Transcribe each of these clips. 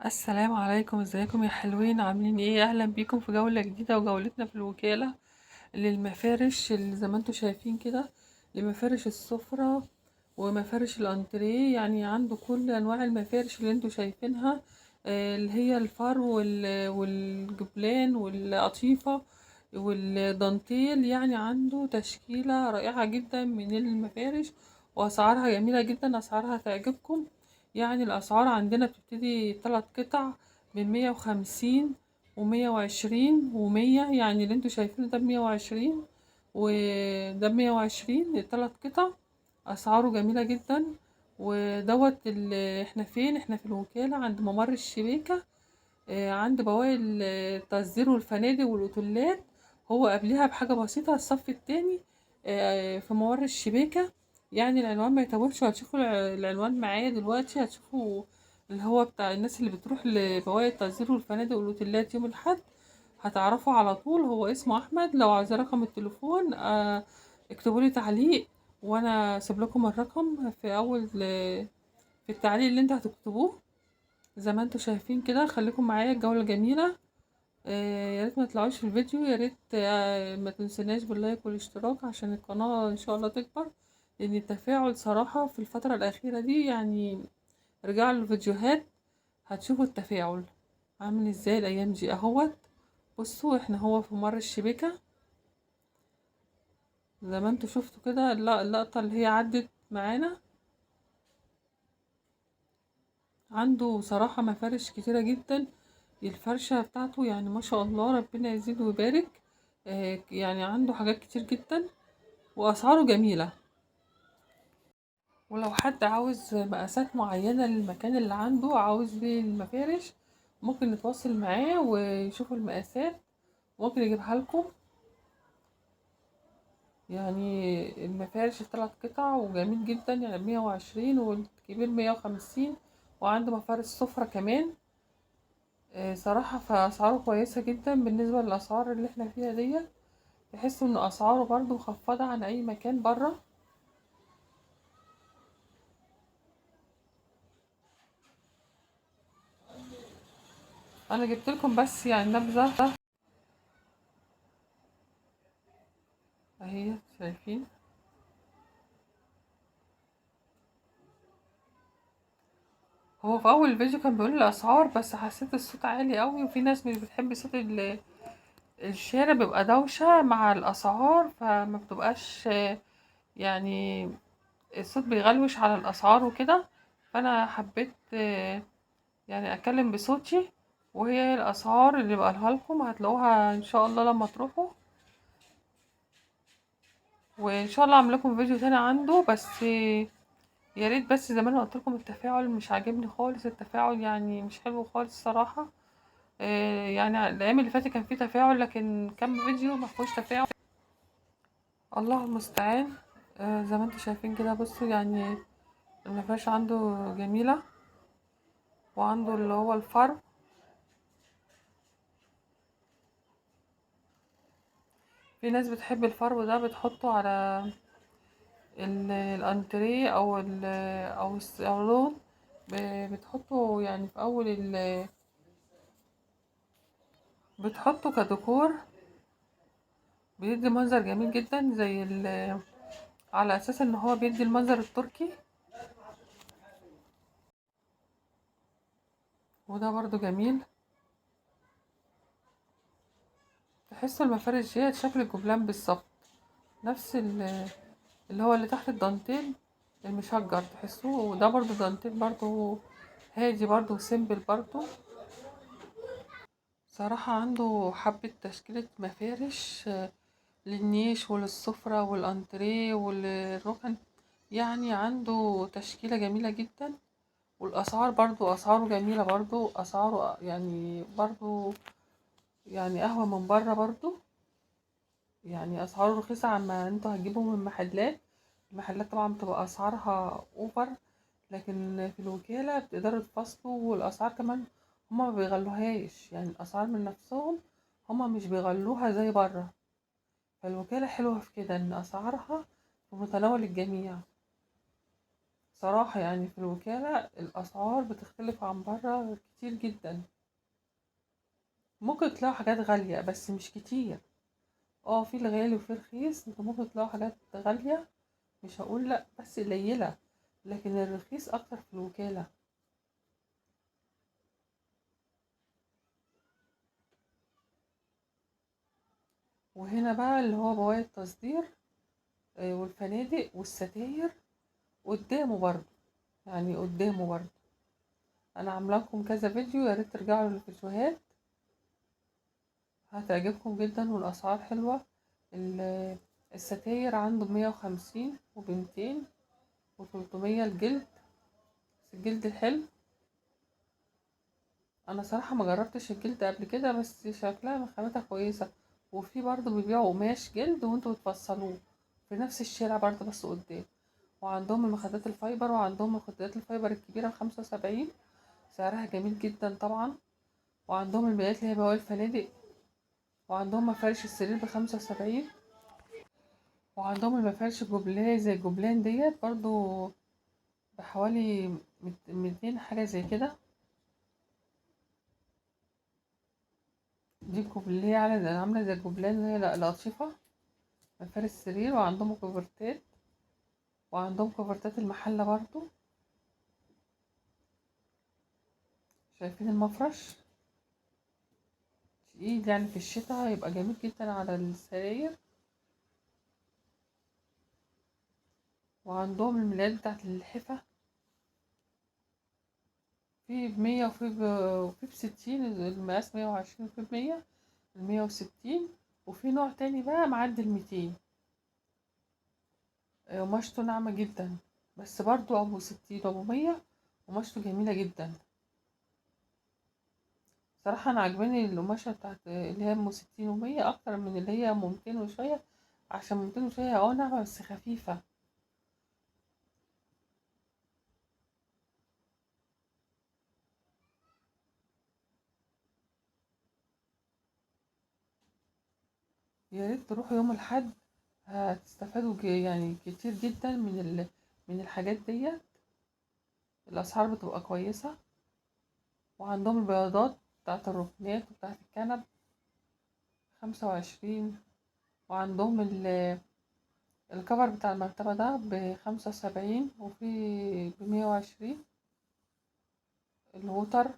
السلام عليكم، ازيكم يا حلوين؟ عاملين ايه؟ اهلا بيكم في جولة جديدة، وجولتنا في الوكالة للمفارش اللي زي ما انتوا شايفين كده، لمفارش السفرة ومفارش الانتريه. يعني عنده كل انواع المفارش اللي انتوا شايفينها، اللي هي الفرو والجبلان والقطيفة والدانتيل. يعني عنده تشكيلة رائعة جدا من المفارش، واسعارها جميلة جدا، اسعارها تعجبكم. يعني الاسعار عندنا بتبتدي 3 قطع من 150 و120 و100. يعني اللي انتوا شايفينه ده ب120 وده ب120، ال3 قطع اسعاره جميلة جدا. ودوت احنا فين؟ احنا في الوكالة عند ممر الشبيكة، عند بواقي التصدير والفنادق والاوتيلات. هو قبلها بحاجة بسيطة الصف التاني، في ممر الشبيكة. يعني العنوان ما يتوهش، هتشوفوا العنوان معايا دلوقتي، هتشوفوا اللي هو بتاع الناس اللي بتروح لبواقي التصدير والفنادق والاوتيلات يوم الأحد. هتعرفوا على طول، هو اسمه أحمد. لو عايزة رقم التليفون اكتبولي تعليق، وانا اسيب لكم الرقم في اول في التعليق اللي انتوا هتكتبوه. زي ما انتوا شايفين كده، خليكم معايا، الجولة جميلة. يا ريت ما تطلعوش في الفيديو، يا ريت ما تنسوناش باللايك والاشتراك عشان القناة ان شاء الله تكبر. لان التفاعل صراحة في الفترة الأخيرة دي، يعني رجعوا الفيديوهات هتشوفوا التفاعل عامل ازاي الأيام دي اهوت. بصوا، احنا هو في ممر الشبكة زي ما انتوا شفتوا كده، اللقطة اللي هي عدت معانا. عنده صراحة مفارش كتيرة جدا، الفرشة بتاعته يعني ما شاء الله، ربنا يزيد ويبارك. يعني عنده حاجات كتير جدا، وأسعاره جميلة. ولو حد عاوز مقاسات معينة للمكان اللي عنده عاوز بيه المفارش، ممكن نتواصل معاه ويشوف المقاسات، ممكن يجيبها لكم. يعني المفارش ال3 قطع وجميل جدا، يعني 120 والكبير 150. وعنده مفارش سفرة كمان. صراحة فأسعاره كويسة جدا بالنسبة للأسعار اللي احنا فيها ديت. تحسوا ان أسعاره برضو مخفضة عن أي مكان برا. أنا جبت لكم بس يعني نبذة اهي، شايفين. هو في أول فيديو كان بيقول الأسعار، بس حسيت الصوت عالي قوي، وفي ناس مش بتحب صوت الشارع، بيبقى دوشة مع الأسعار، فما بتبقاش يعني الصوت بيغلوش على الأسعار وكده. فأنا حبيت يعني أتكلم بصوتي، وهي الأسعار اللي بقولها لكم هتلاقوها إن شاء الله لما تروحوا. وإن شاء الله أعمل لكم فيديو تاني عنده، بس يا ريت بس زي ما انا قلت لكم التفاعل مش عاجبني خالص، التفاعل يعني مش حلو خالص صراحة. يعني الايام اللي فاتت كان فيه تفاعل، لكن كام فيديو ما فيهوش تفاعل. الله المستعان. زي ما انتم شايفين كده، بصوا يعني المفرش عنده جميلة، وعنده اللي هو الفرو. في ناس بتحب الفرو ده، بتحطه على الانتريه او الصالون. بتحطه يعني في اول بتحطه كديكور، بيدي منظر جميل جدا زي على اساس ان هو بيدي المنظر التركي. وده برضو جميل. تحس المفارش ديت شكل الجبلان بالظبط، نفس اللي هو اللي تحت الدانتيل المشجر تحسوه، وده برضو دانتيل برضو هادي برضو سيمبل برضو. صراحة عنده حبة تشكيلة مفارش للنيش وللسفرة والانتريه وللركن. يعني عنده تشكيلة جميلة جدا. والاسعار برضو اسعاره جميلة، برضو اسعاره يعني برضو يعني قهوة من بره برضو. يعني اسعاره رخيصة عما انتوا هتجيبوا من محلات. المحلات طبعا بتبقى اسعارها اوفر، لكن في الوكالة بتقدروا تفصلوا، والاسعار كمان هما ما بيغلوهاش، يعني الاسعار من نفسهم هما مش بيغلوها زي بره. فالوكالة حلوة في كده ان اسعارها في متناول الجميع. صراحة يعني في الوكالة الأسعار بتختلف عن برا كتير جدا. ممكن تلاقوا حاجات غالية بس مش كتير. اه، في الغالي وفي رخيص، انتوا ممكن تلاقوا حاجات غالية، مش هقول لأ بس قليلة، لكن الرخيص أكتر في الوكالة. وهنا بقى اللي هو بواقي التصدير، والفنادق والستاير قدامه برضو، يعني قدامه برضو. انا عامله لكم كذا فيديو، يا ريت ترجعوا للفيديوهات، هتعجبكم جدا والاسعار حلوه. الستاير عنده 150 وب200 و300 الجلد، بس الجلد الحلو. انا صراحه ما جربتش الجلد قبل كده، بس شكلها من خامتها كويسه. وفي برضو بيبيعوا قماش جلد وانتوا بتفصلوه في نفس الشارع برضو بس قدام. وعندهم المخدات الفايبر، وعندهم مخدات الفايبر الكبيره ب75، سعرها جميل جدا طبعا. وعندهم الملايات اللي هي بواقي الفنادق، وعندهم مفارش السرير ب75، وعندهم المفارش الجبلية زي الجبلان ديت برضو بحوالي 200 حاجة زي كده. دي الجبلية عاملة زي الجبلان، اللي هي القطيفة، مفارش السرير. وعندهم كوفرتات، وعندهم كوفرتات المحلة برضو. شايفين المفرش تقيل، يعني في الشتاء هيبقى جميل جدا على السراير. وعندهم الملايات بتاعت الحفا، في ب100 وفي ب60، المقاس 120، وفي ب100، 160. وفي نوع تاني بقى معدي 200، قماشته ناعمة جدا، بس برضو أبو 60 وأبو 100، قماشته جميلة جدا. صراحة أنا عجباني القماشة بتاعت اللي هي أم 60 و100 أكتر من اللي هي أم 200 وشوية، عشان 200 وشوية ناعمة بس خفيفة. يا ريت تروحوا يوم الأحد، هتستفادوا يعني كتير جدا من الحاجات ديت. الأسعار بتبقى كويسة. وعندهم البياضات بتاعت الركنات وبتاعت الكنب 25. وعندهم الكفر بتاع المرتبة ده ب75، وفي ب120 الوتر.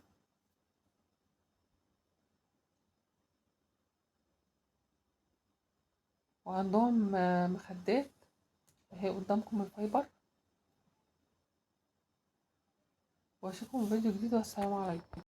وعندهم مخدات اهي قدامكم الفايبر. واشوفكم في فيديو جديد، والسلام عليكم.